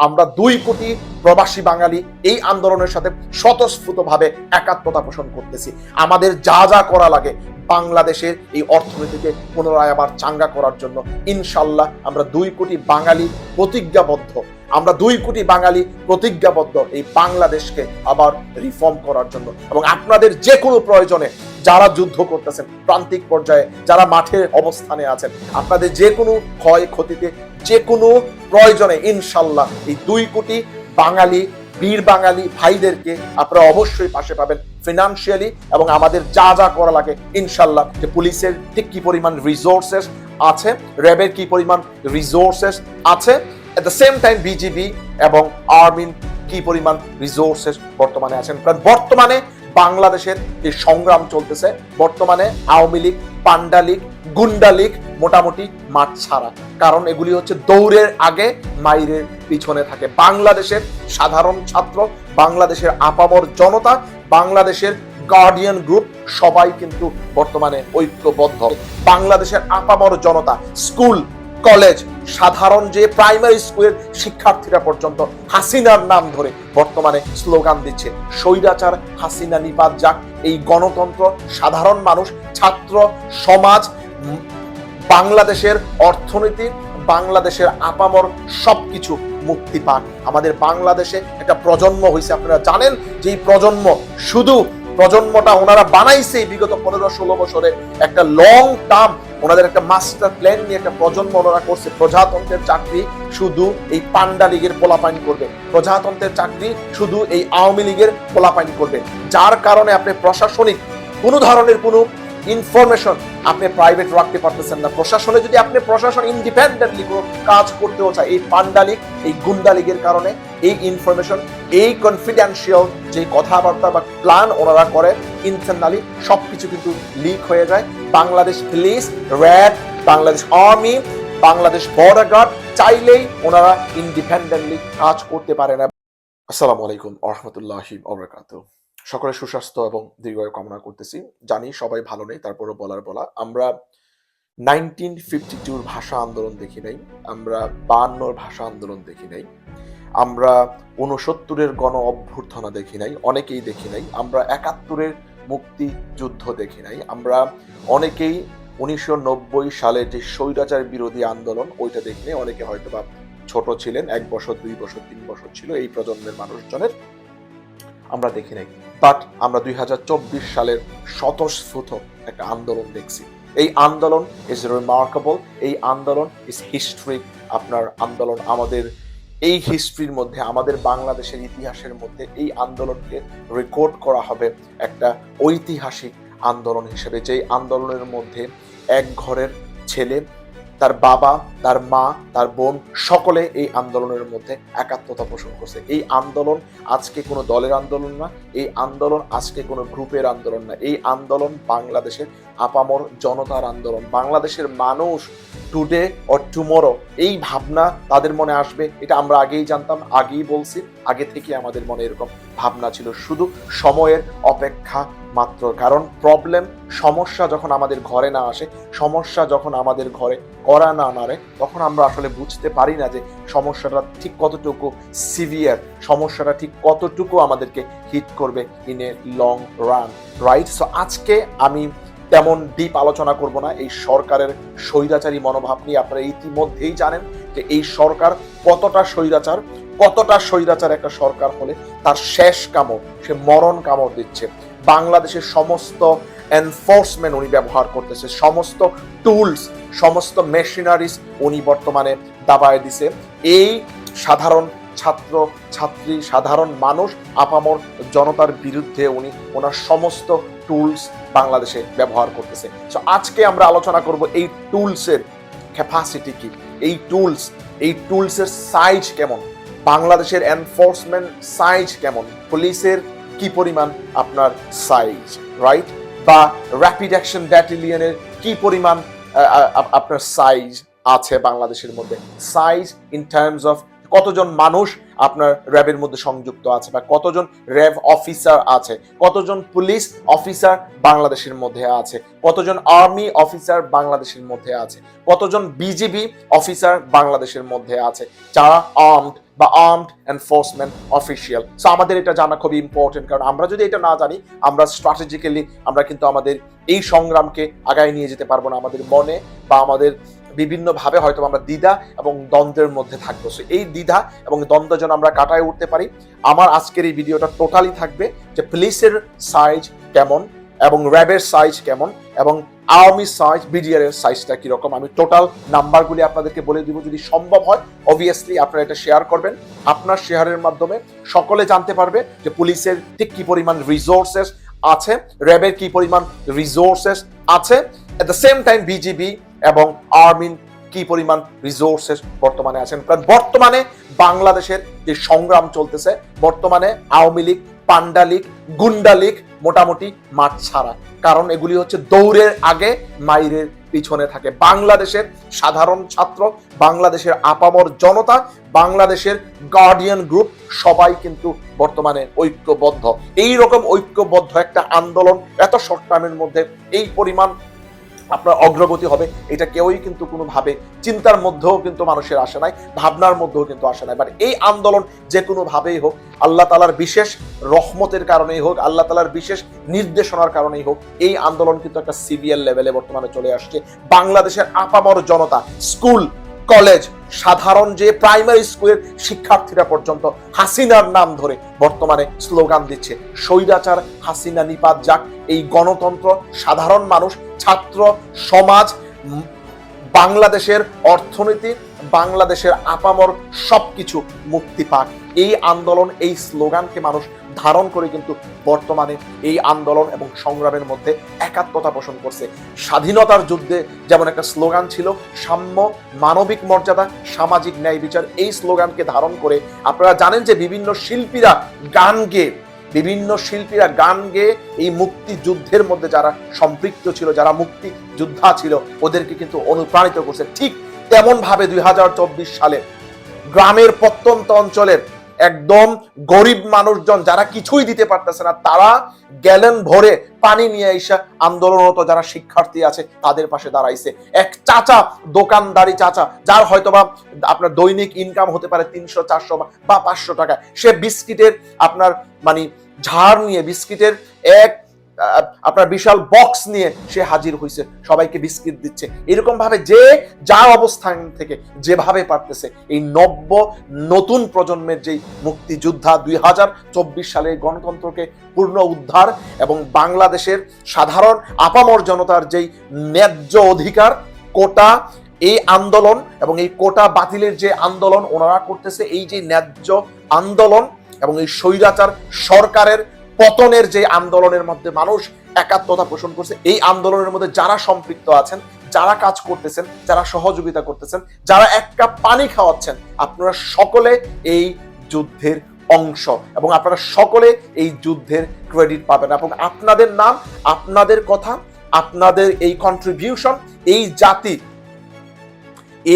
আমরা 2 কোটি প্রবাসী বাঙালি এই আন্দোলনের সাথে স্বতঃস্ফূর্তভাবে একাত্মতা পোষণ করতেছি। আমাদের যা যা করা লাগে বাংলাদেশের এই অর্থনীতিকে পুনরায় আবার চাঙ্গা করার জন্য ইনশাল্লাহ আমরা 2 কোটি বাঙালি প্রতিজ্ঞাবদ্ধ। আমরা 2 কোটি বাঙালি প্রতিজ্ঞাবদ্ধ এই বাংলাদেশকে আবার রিফর্ম করার জন্য। এবং আপনাদের যে কোনো প্রয়োজনে যারা যুদ্ধ করতেছেন প্রান্তিক পর্যায়ে, যারা মাঠে অবস্থানে আছেন, আপনাদের যে কোনো ক্ষয়ক্ষতিতে, যে কোনো প্রয়োজনে ইনশাল্লাহ এই 2 কোটি বাঙালি বীর বাঙালি ভাইদেরকে আপনারা অবশ্যই পাশে পাবেন ফিনান্সিয়ালি। এবং আমাদের যা যা করা লাগে ইনশাল্লাহ, যে পুলিশের ঠিক কি পরিমাণ রিসোর্সেস আছে, র্যাবের কি পরিমাণ রিসোর্সেস আছে, at the same time BGB এবং আর্মির কি পরিমাণ রিসোর্সেস বর্তমানে আছেন। কারণ বর্তমানে বাংলাদেশের যে সংগ্রাম চলতেছে, বর্তমানে আওয়ামী লীগ, পান্ডা লীগ, গুন্ডা লীগ মোটামুটি মাঠ ছাড়া। কারণ এগুলি হচ্ছে দৌড়ের আগে মাইরের পিছনে থাকে। বাংলাদেশের সাধারণ ছাত্র, বাংলাদেশের আপামর জনতা, বাংলাদেশের গার্ডিয়ান গ্রুপ সবাই কিন্তু বর্তমানে ঐক্যবদ্ধ। বাংলাদেশের আপামর জনতা, স্কুল কলেজ, সাধারণ যে প্রাইমারি স্কুলের শিক্ষার্থীরা পর্যন্ত হাসিনার নাম ধরে বর্তমানে স্লোগান দিচ্ছে, স্বৈরাচার হাসিনা নিপাত যাক। এই গণতন্ত্র, সাধারণ মানুষ, ছাত্র সমাজ, বাংলাদেশের অর্থনীতি, বাংলাদেশের আপামর সবকিছু মুক্তি পাক। আমাদের বাংলাদেশে একটা প্রজন্ম হয়েছে, আপনারা জানেন যে এই প্রজন্মটা ওনারা বানাইছে বিগত 15-16 বছরে একটা লং টার্ম, ওনাদের একটা মাস্টার প্ল্যান নিয়ে একটা প্রজন্ম ওনারা করছে। প্রজাতন্ত্রের চাকরি শুধু এই পান্ডা লীগের পোলাপাইন করবে, প্রজাতন্ত্রের চাকরি শুধু এই আওয়ামী লীগের পোলাপাইন করবে। যার কারণে আপনি প্রশাসনিক কোনো ধরনের কোনো ইনফরমেশন আপনি প্রাইভেট রাখতে পারতেছেন না। প্রশাসনে যদি আপনি প্রশাসন ইন্ডিপেন্ডেন্টলি কোনো কাজ করতেও চায়, এই পান্ডা লীগ, এই গুন্ডা লীগের কারণে এই ইনফরমেশন, এই কনফিডেন্সিয়াল যে কথাবার্তা বা প্ল্যান ওনারা করে ইন্টারনালি সবকিছু কিন্তু লিক হয়ে যায়। Bangladesh police, RAB, Bangladesh army, Bangladesh border guard চাইলেই ওনারা ইন্ডিপেন্ডেন্টলি কাজ করতে পারে না। আসসালামু আলাইকুম ওয়া রাহমাতুল্লাহি ওয়া বারাকাতুহু। সকলের সুস্বাস্থ্য এবং দীর্ঘায়ু কামনা করতেছি। জানি সবাই ভালো নেই, তারপরও বলা আমরা 1952 ভাষা আন্দোলন দেখি নাই, আমরা 52 ভাষা আন্দোলন দেখি নাই, আমরা 69 গণ অভ্যুত্থান দেখি নাই, অনেকেই দেখি নাই, আমরা 71 মুক্তিযুদ্ধ দেখি নাই, আমরা অনেকেই 1990 সালের যে স্বৈরাচার বিরোধী আন্দোলন ওইটা দেখি নাই। অনেকে হয়তো বা ছোট ছিলেন, 1 বছর 2 বছর 3 বছর ছিল এই প্রজন্মের মানুষজনের, আমরা দেখি নাই। বাট আমরা 2024 সালের স্বতঃস্ফূর্ত একটা আন্দোলন দেখছি। এই আন্দোলন ইজ রিমার্কেবল, এই আন্দোলন ইজ হিস্ট্রি। আপনার আন্দোলন আমাদের এই হিস্ট্রির মধ্যে, আমাদের বাংলাদেশের ইতিহাসের মধ্যে এই আন্দোলনকে রেকর্ড করা হবে একটা ঐতিহাসিক আন্দোলন হিসেবে। যেই আন্দোলনের মধ্যে এক ঘরের ছেলে, তার বাবা, তার মা, তার বোন সকলে এই আন্দোলনের মধ্যে একাত্মতা পোষণ করছে। এই আন্দোলন আজকে কোনো দলের আন্দোলন না, এই আন্দোলন আজকে কোনো গ্রুপের আন্দোলন না, এই আন্দোলন বাংলাদেশের আপামর জনতার আন্দোলন। বাংলাদেশের মানুষ টুডে অর টুমরো এই ভাবনা তাদের মনে আসবে, এটা আমরা আগেই জানতাম, আগেই বলছি, আগে থেকে আমাদের মনে এরকম ভাবনা ছিল, শুধু সময়ের অপেক্ষা মাত্র। কারণ প্রবলেম, সমস্যা যখন আমাদের ঘরে না আসে, সমস্যা যখন আমাদের ঘরে করা না নাড়ে, তখন আমরা আসলে বুঝতে পারি না যে সমস্যাটা ঠিক কতটুকু সিভিয়ার, সমস্যাটা ঠিক কতটুকু আমাদেরকে হিট করবে in a long run, right? So আজকে আমি তেমন ডিপ আলোচনা করব না এই সরকারের স্বৈরাচারী মনোভাব নিয়ে। আপনারা ইতিমধ্যেই জানেন যে এই সরকার কতটা স্বৈরাচার একটা সরকার হলে তার শেষ কামড়, সে মরণ কামড় দিচ্ছে। বাংলাদেশের সমস্ত এনফোর্সমেন্ট উনি ব্যবহার করতেছে, সমস্ত টুলস, সমস্ত মেশিনারিজ উনি বর্তমানে দাবায় দিছে। এই সাধারণ ছাত্র ছাত্রী, সাধারণ মানুষ, আপামর জনতার বিরুদ্ধে উনি ওনার সমস্ত টুলস বাংলাদেশে ব্যবহার করতেছে। সো আজকে আমরা আলোচনা করব এই টুলসের ক্যাপাসিটি কি, এই টুলসের সাইজ কেমন, বাংলাদেশের এনফোর্সমেন্ট সাইজ কেমন, পুলিশের কি পরিমাণ আপনার সাইজ, রাইট? বা র্যাপিড অ্যাকশন ব্যাটালিয়নের কি পরিমাণ আপনার সাইজ আছে বাংলাদেশের মধ্যে, সাইজ ইন টার্মস অফ কতজন মানুষ আপনার র্যাবের মধ্যে সংযুক্ত আছে, বা কতজন র্যাব অফিসার আছে, কতজন পুলিশ অফিসার বাংলাদেশের মধ্যে আছে, কতজন আর্মি অফিসার বাংলাদেশের মধ্যে আছে, কতজন বিজিবি অফিসার বাংলাদেশের মধ্যে আছে, যারা আর্মড, বা আর্মড এনফোর্সমেন্ট অফিসিয়াল। সো আমাদের এটা জানা খুবই ইম্পর্টেন্ট, কারণ আমরা যদি এটা না জানি আমরা স্ট্র্যাটেজিক্যালি আমরা কিন্তু আমাদের এই সংগ্রামকে আগায় নিয়ে যেতে পারবো না। আমাদের মনে বা আমাদের বিভিন্নভাবে হয়তো আমরা দ্বিধা এবং দ্বন্দ্বের মধ্যে থাকবো। সো এই দ্বিধা এবং দ্বন্দ্ব যেন আমরা কাটায় উঠতে পারি। আমার আজকের এই ভিডিওটা টোটালি থাকবে যে পুলিশের সাইজ কেমন এবং র্যাবের সাইজ কেমন এবং আর্মি সাইজ, বিডিআর এর সাইজটা কিরকম, আমি টোটাল নাম্বারগুলি আপনাদেরকে বলে দিব। যদি সম্ভব হয় অবভিয়াসলি আপনারা এটা শেয়ার করবেন। আপনার শেয়ারের মাধ্যমে সকলে জানতে পারবে যে পুলিশের ঠিক কি পরিমাণ রিসোর্সেস আছে, র্যাবের কি পরিমাণ রিসোর্সেস আছে, at the same time BGB এবং আর্মির কি পরিমাণ রিসোর্সেস বর্তমানে আছেন। কারণ বর্তমানে বাংলাদেশের যে সংগ্রাম চলতেছে, বর্তমানে আওয়ামী লীগ, পান্ডা লীগ, গুন্ডা লীগ মোটামুটি মাঠ ছাড়া, কারণ এগুলি হচ্ছে দৌড়ের আগে মাইরের পিছনে থাকে। বাংলাদেশের সাধারণ ছাত্র, বাংলাদেশের আপামর জনতা, বাংলাদেশের গার্ডিয়ান গ্রুপ সবাই কিন্তু বর্তমানে ঐক্যবদ্ধ। এই রকম ঐক্যবদ্ধ একটা আন্দোলন এত শর্ট টাইমের মধ্যে এই পরিমাণ আপনার অগ্রগতি হবে এটা কেউই কিন্তু কোনোভাবে চিন্তার মধ্যেও কিন্তু মানুষের আসে নাই, ভাবনার মধ্যেও কিন্তু আসে নাই। বাট এই আন্দোলন যে কোনোভাবেই হোক, আল্লাহ তাআলার বিশেষ রহমতের কারণেই হোক, আল্লাহ তাআলার বিশেষ নির্দেশনার কারণেই হোক, এই আন্দোলন কিন্তু একটা সিভিএল লেভেলে বর্তমানে চলে আসছে। বাংলাদেশের আপামর জনতা, স্কুল কলেজ, সাধারণ যে প্রাইমারি স্কুলের শিক্ষার্থীরা পর্যন্ত হাসিনার নাম ধরে বর্তমানে স্লোগান দিচ্ছে, স্বৈরাচার হাসিনা নিপাত যাক, এই গণতন্ত্র, সাধারণ মানুষ, ছাত্র সমাজ, বাংলাদেশের অর্থনীতি, বাংলাদেশের আপামর সবকিছু মুক্তি পাক। এই আন্দোলন, এই স্লোগানকে মানুষ ধারণ করে কিন্তু বর্তমানে এই আন্দোলন এবং সংগ্রামের মধ্যে একাত্মতা পোষণ করছে। স্বাধীনতার যুদ্ধে যেমন একটা স্লোগান ছিল সাম্য, মানবিক মর্যাদা, সামাজিক ন্যায় বিচার, এই স্লোগানকে ধারণ করে আপনারা জানেন যে বিভিন্ন শিল্পীরা গান গেয়ে এই মুক্তিযুদ্ধের মধ্যে যারা সম্পৃক্ত ছিল, যারা মুক্তি যোদ্ধা ছিল, ওদেরকে কিন্তু অনুপ্রাণিত করছে। ঠিক তেমন ভাবে 2024 সালে গ্রামের প্রত্যন্ত অঞ্চলের একদম গরিব মানুষজন যারা কিছুই দিতে পারতেছে না, তারা গ্যালন ভরে পানি নিয়ে এসে আন্দোলনরত যারা শিক্ষার্থী আছে তাদের পাশে দাঁড়াইছে। এক চাচা, দোকানদারি চাচা, যার হয়তোবা আপনার দৈনিক ইনকাম হতে পারে 300, 400 বা 500 টাকা, সে বিস্কিটের আপনার মানে ঝাড় নিয়ে, বিস্কিটের এক আপনার বিশাল বক্স নিয়ে সে হাজির হয়েছে, সবাইকে বিস্কিট দিচ্ছে। এরকম ভাবে যে যার অবস্থান থেকে যেভাবে পারতেছে এই নতুন প্রজন্মের যেই মুক্তিযোদ্ধা 2024 সালে গণতন্ত্রকে পূর্ণ উদ্ধার এবং বাংলাদেশের সাধারণ আপামর জনতার যেই ন্যায্য অধিকার, কোটা, এই আন্দোলন এবং এই কোটা বাতিলের যে আন্দোলন ওনারা করতেছে, এই যে ন্যায্য আন্দোলন এবং এই স্বৈরাচার সরকারের পতনের যে আন্দোলনের মধ্যে মানুষ একাত্মতা পোষণ করছে, এই আন্দোলনের মধ্যে যারা সম্পৃক্ত আছেন, যারা কাজ করতেছেন, যারা সহযোগিতা করতেছেন, যারা এক কাপ পানি খাওয়াচ্ছেন, আপনারা সকলে এই যুদ্ধের অংশ এবং আপনারা সকলে এই যুদ্ধের ক্রেডিট পাবেন এবং আপনাদের নাম, আপনাদের কথা, আপনাদের এই কন্ট্রিবিউশন, এই জাতি,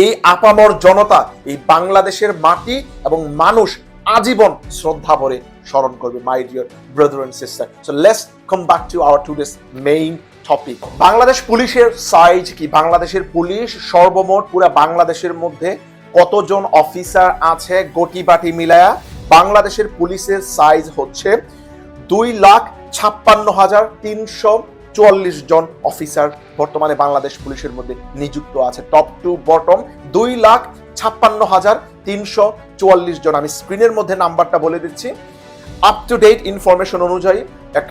এই আপামর জনতা, এই বাংলাদেশের মাটি এবং মানুষ আজীবন শ্রদ্ধা ভরে স্মরণ করবে। My dear brother and sister, so let's come back to our today's main topic. Bangladesh পুলিশের সাইজ কি? বাংলাদেশের পুলিশ সর্বমোট পুরো বাংলাদেশের মধ্যে কতজন অফিসার আছে গটি বাটি মিলায়া? বাংলাদেশের পুলিশের সাইজ হচ্ছে 2,56,344 জন অফিসার বর্তমানে বাংলাদেশ পুলিশের মধ্যে নিযুক্ত আছে। টপ টু বটম 2,56,344 জন। আমি স্ক্রিনের মধ্যে নাম্বারটা বলে দিচ্ছি। আপ টু ডেট ইনফরমেশন অনুযায়ী,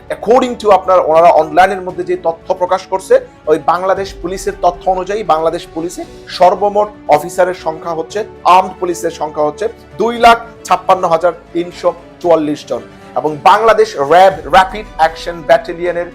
অ্যাকর্ডিং টু আপনার ওনারা অনলাইনের মধ্যে যে তথ্য প্রকাশ করছে, ওই বাংলাদেশ পুলিশের তথ্য অনুযায়ী বাংলাদেশ পুলিশে সর্বমোট অফিসারের সংখ্যা হচ্ছে, আর্মড পুলিশের সংখ্যা হচ্ছে 2,56,344 জন এবং বাংলাদেশ র্যাপিড অ্যাকশন ব্যাটালিয়নের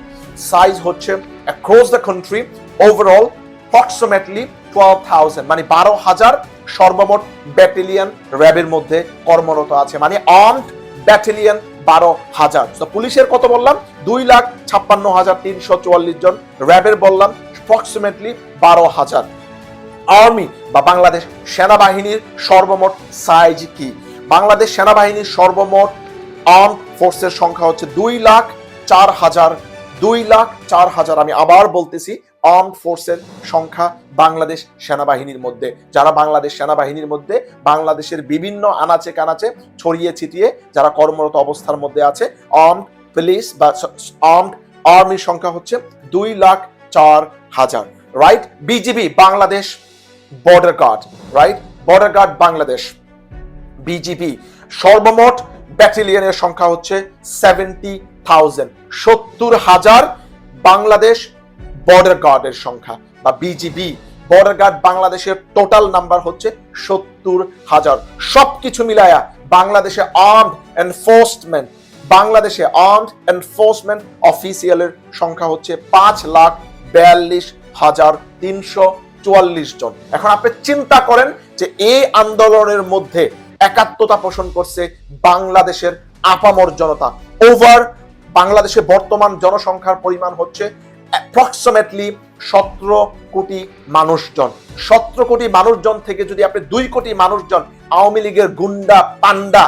সাইজ হচ্ছে across the country overall approximately 12,000, মানে 12,000 সর্বমোট ব্যাটালিয়ন র্যাবের মধ্যে কর্মরত আছে, মানে আর্মড ব্যাটালিয়ন 12,000। তো পুলিশের কত বললাম? 2,56,344 জন। র্যাবের বললাম অ্যাপ্রক্সিমেটলি 12,000। আর্মি বা বাংলাদেশ সেনাবাহিনীর সর্বমোট সাইজ কি? বাংলাদেশ সেনাবাহিনীর সর্বমোট আর্মড ফোর্সের সংখ্যা হচ্ছে 2,04,000। 2,04,000, আমি আবার বলতেছি, আর্মড ফোর্সের সংখ্যা বাংলাদেশ সেনাবাহিনীর মধ্যে, যারা বাংলাদেশ সেনাবাহিনীর মধ্যে বাংলাদেশের বিভিন্ন আনাচে কানাচে ছড়িয়ে ছিটিয়ে যারা কর্মরত অবস্থার মধ্যে আছে। আর্মড পুলিশ বা আর্মড আর্মির সংখ্যা হচ্ছে 2,04,000, right. BGB Bangladesh border guard, right, border guard Bangladesh, BGB সর্বমোট ব্যাটালিয়নের সংখ্যা হচ্ছে 70,000, 70,000 বাংলাদেশ বর্ডার গার্ডের সংখ্যা বা বিজিবি বর্ডার গার্ড বাংলাদেশের টোটাল নাম্বার হচ্ছে 70,000। সবকিছু মিলায়া বাংলাদেশে আর্মড এনফোর্সমেন্ট অফিসিয়ালের সংখ্যা হচ্ছে 5,42,344 জন। এখন আপনি চিন্তা করেন যে এই আন্দোলনের মধ্যে একাত্মতা পোষণ করছে বাংলাদেশের আপামর জনতা। ওভার বাংলাদেশে বর্তমান জনসংখ্যার পরিমাণ হচ্ছে অ্যাপ্রক্সিমেটলি 17 কোটি মানুষজন। 17 কোটি মানুষজন থেকে যদি আপনি 2 কোটি মানুষজন আওয়ামী লীগের গুন্ডা পান্ডা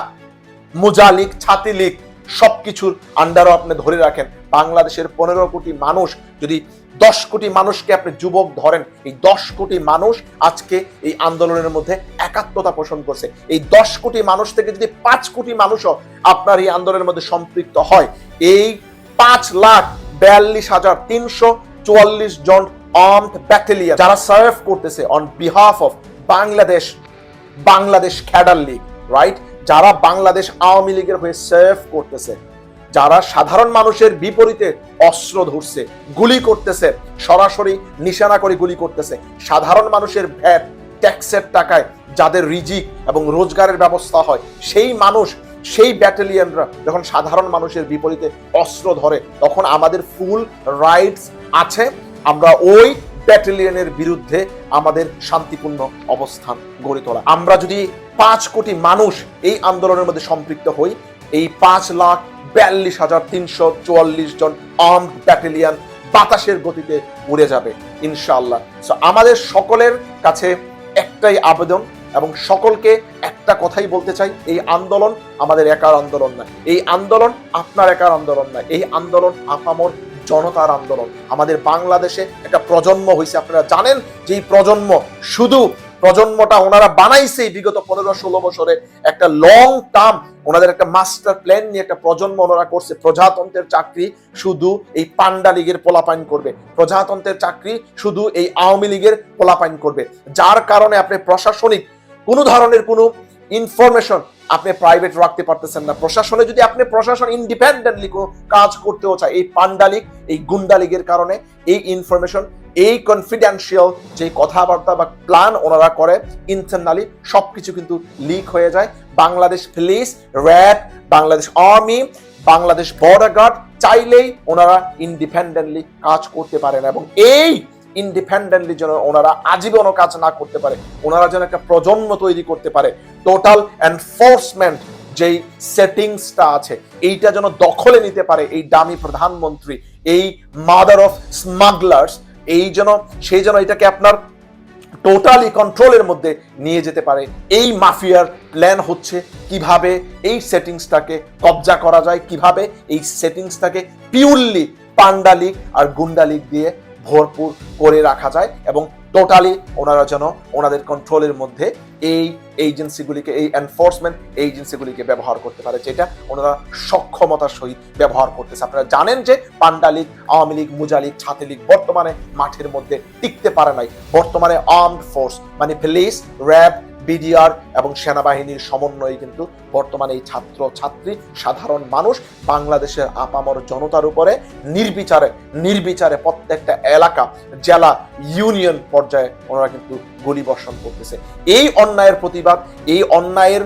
মুজালিক ছাতিলিক সবকিছুর আন্ডারও আপনি ধরে রাখেন, বাংলাদেশের 15 কোটি মানুষ যদি 10 কোটি মানুষকে আপনি যুবক ধরেন, এই 10 কোটি মানুষ আজকে এই আন্দোলনের মধ্যে একাত্মতা পোষণ করছে। এই 10 কোটি মানুষ থেকে যদি 5 কোটি মানুষও আপনার এই আন্দোলনের মধ্যে সম্পৃক্ত হয়, এই 5,42,344 জন আর্মড ব্যাটালিয়ন যারা সার্ভ করতেছে on behalf of Bangladesh cadre League, right, যারা বাংলাদেশ আওয়ামী লীগের হয়ে সার্ভ করতেছে, যারা সাধারণ মানুষের বিপরীতে অস্ত্র ধরছে, গুলি করতেছে, সরাসরি নিশানা করে গুলি করতেছে, সাধারণ মানুষের ভ্যাট ট্যাক্সের টাকায় যাদের রিজিক এবং রোজগারের ব্যবস্থা হয়, সেই মানুষ সেই ব্যাটালিয়নরা যখন সাধারণ মানুষের বিপরীতে অস্ত্র ধরে, তখন আমাদের ফুল রাইটস আছে আমরা ওই ব্যাটালিয়নের বিরুদ্ধে আমাদের শান্তিপূর্ণ অবস্থান গড়ে তোলা। আমরা যদি 5 কোটি মানুষ এই আন্দোলনের মধ্যে সম্পৃক্ত হই, এই 5,42,344 জন আর্মড ব্যাটালিয়ন বাতাসের গতিতে উড়ে যাবে ইনশাআল্লাহ। সো আমাদের সকলের কাছে একটাই আবেদন এবং সকলকে একটা কথাই বলতে চাই, এই আন্দোলন আমাদের একার আন্দোলন না, এই আন্দোলন আপনার একার আন্দোলন না, এই আন্দোলন আপামর জনতার আন্দোলন। আমাদের বাংলাদেশে একটা প্রজন্ম হয়েছে, আপনারা জানেন যে এই প্রজন্মটা ওনারা বানাইছে বিগত 15-16 বছরে একটা লং টার্ম, ওনাদের একটা মাস্টার প্ল্যান নিয়ে একটা প্রজন্ম ওনারা করছে। প্রজাতন্ত্রের চাকরি শুধু এই পান্ডা লীগের পোলাপাইন করবে, প্রজাতন্ত্রের চাকরি শুধু এই আওয়ামী লীগের পোলাপাইন করবে, যার কারণে আপনি প্রশাসনিক কোনো ধরনের কোনো ইনফরমেশন আপনি প্রাইভেট রাখতে পারতেছেন না। প্রশাসনে যদি আপনি প্রশাসন ইন্ডিপেন্ডেন্টলি কোনো কাজ করতেও চায়, এই পান্ডা লীগ এই গুন্ডা লীগের কারণে এই ইনফরমেশন, এই কনফিডেন্সিয়াল যে কথাবার্তা বা প্ল্যান ওনারা করে ইন্টারনালি সবকিছু কিন্তু লিক হয়ে যায়। Bangladesh police, RAB, Bangladesh army, Bangladesh border guard চাইলেই ওনারা ইন্ডিপেন্ডেন্টলি কাজ করতে পারেন এবং এই ইন্ডিপেন্ডেন্টলি যেন ওনারা আজীবনও কাজ না করতে পারে, ওনারা যেন একটা প্রজন্ম তৈরি করতে পারে। টোটাল এনফোর্সমেন্ট যেই সেটিংসটা আছে এইটা যেন দখলে নিতে পারে এই দামি প্রধানমন্ত্রী, এই মাদার অফ স্মাগলার্স, সেই যেন এটাকে আপনার টোটালি কন্ট্রোলের মধ্যে নিয়ে যেতে পারে। এই মাফিয়ার প্ল্যান হচ্ছে কিভাবে এই সেটিংসটাকে কবজা করা যায়, কিভাবে এই সেটিংসটাকে পিওরলি পান্ডা লীগ আর গুন্ডা লীগ দিয়ে ভরপুর করে রাখা যায় এবং টোটালি ওনারা যেন ওনাদের কন্ট্রোলের মধ্যে এই এজেন্সিগুলিকে, এই এনফোর্সমেন্ট এজেন্সিগুলিকে ব্যবহার করতে পারে, যেটা ওনারা সক্ষমতার সহিত ব্যবহার করতেছে। আপনারা জানেন যে পান্ডা লীগ, আওয়ামী লীগ, মুজালিক, ছাত্রলীগ বর্তমানে মাঠের মধ্যে টিকতে পারে নাই। বর্তমানে আর্মড ফোর্স মানে পুলিশ, র্যাব, বিডিআর এবং সেনাবাহিনীর সমন্বয়ে কিন্তু বর্তমানে এই ছাত্র ছাত্রী সাধারণ মানুষ বাংলাদেশের আপামর জনতার উপরে নির্বিচারে প্রত্যেকটা এলাকা, জেলা, ইউনিয়ন পর্যায়ে ওনারা কিন্তু গুলি বর্ষণ করতেছে। এই অন্যায়ের প্রতিবাদ, এই অন্যায়ের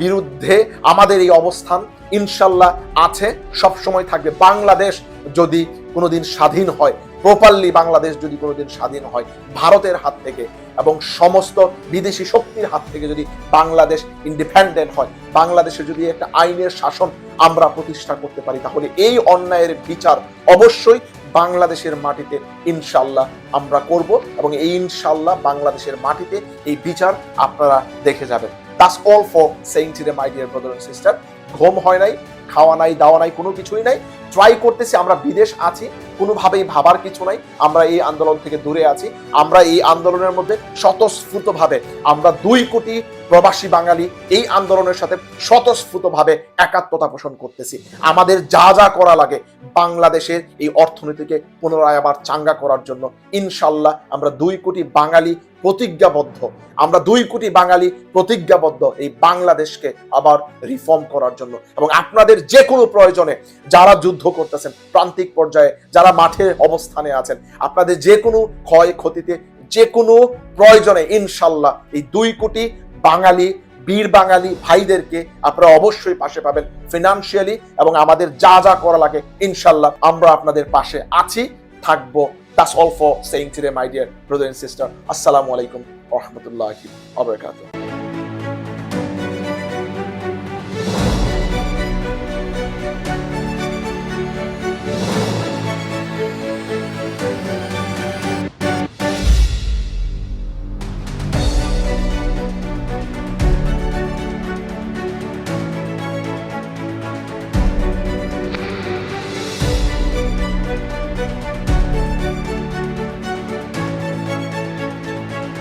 বিরুদ্ধে আমাদের এই অবস্থান ইনশাল্লাহ আছে, সব সময় থাকবে। বাংলাদেশ যদি কোনোদিন স্বাধীন হয়, প্রপারলি বাংলাদেশ যদি কোনোদিন স্বাধীন হয় ভারতের হাত থেকে এবং সমস্ত বিদেশি শক্তির হাত থেকে, যদি বাংলাদেশ ইন্ডিপেন্ডেন্ট হয়, বাংলাদেশে যদি একটা আইনের শাসন আমরা প্রতিষ্ঠা করতে পারি, তাহলে এই অন্যায়ের বিচার অবশ্যই বাংলাদেশের মাটিতে ইনশাল্লাহ আমরা করব এবং এই ইনশাল্লাহ বাংলাদেশের মাটিতে এই বিচার আপনারা দেখে যাবেন। That's all for saying today, my dear brother and sister. ঘুম হয় নাই, খাওয়া নাই, দাওয়া নাই, কোনো কিছুই নাই। ট্রাই করতেছি, আমরা বিদেশ আছি, কোনোভাবেই ভাবার কিছু নাই, আমরা এই আন্দোলন থেকে দূরে আছি। আমরা এই আন্দোলনের মধ্যে স্বতঃস্ফূর্তভাবে আমরা 2 কোটি প্রবাসী বাঙালি এই আন্দোলনের সাথে স্বতঃস্ফূর্তভাবে একাত্মতা পোষণ করতেছি। আমাদের যা যা করা লাগে বাংলাদেশের এই অর্থনীতিকে পুনরায় আবার চাঙ্গা করার জন্য, ইনশাল্লাহ আমরা 2 কোটি বাঙালি প্রতিজ্ঞাবদ্ধ, আমরা 2 কোটি বাঙালি প্রতিজ্ঞাবদ্ধ এই বাংলাদেশকে আবার রিফর্ম করার জন্য। এবং আপনাদের যে কোনো প্রয়োজনে, যারা যুদ্ধ করতেছেন প্রান্তিক পর্যায়ে, যারা মাঠের অবস্থানে আছেন, আপনাদের যে কোনো ক্ষয়ক্ষতিতে, যে কোনো প্রয়োজনে ইনশাল্লাহ এই 2 কোটি বাঙালি, বীর বাঙালি ভাইদেরকে আপনারা অবশ্যই পাশে পাবেন ফিনান্সিয়ালি, এবং আমাদের যা যা করা লাগে ইনশাল্লাহ আমরা আপনাদের পাশে আছি, থাকবো। That's all for saying today, my dear brother and sister. Assalamu alaikum wa rahmatullahi wa barakatuh.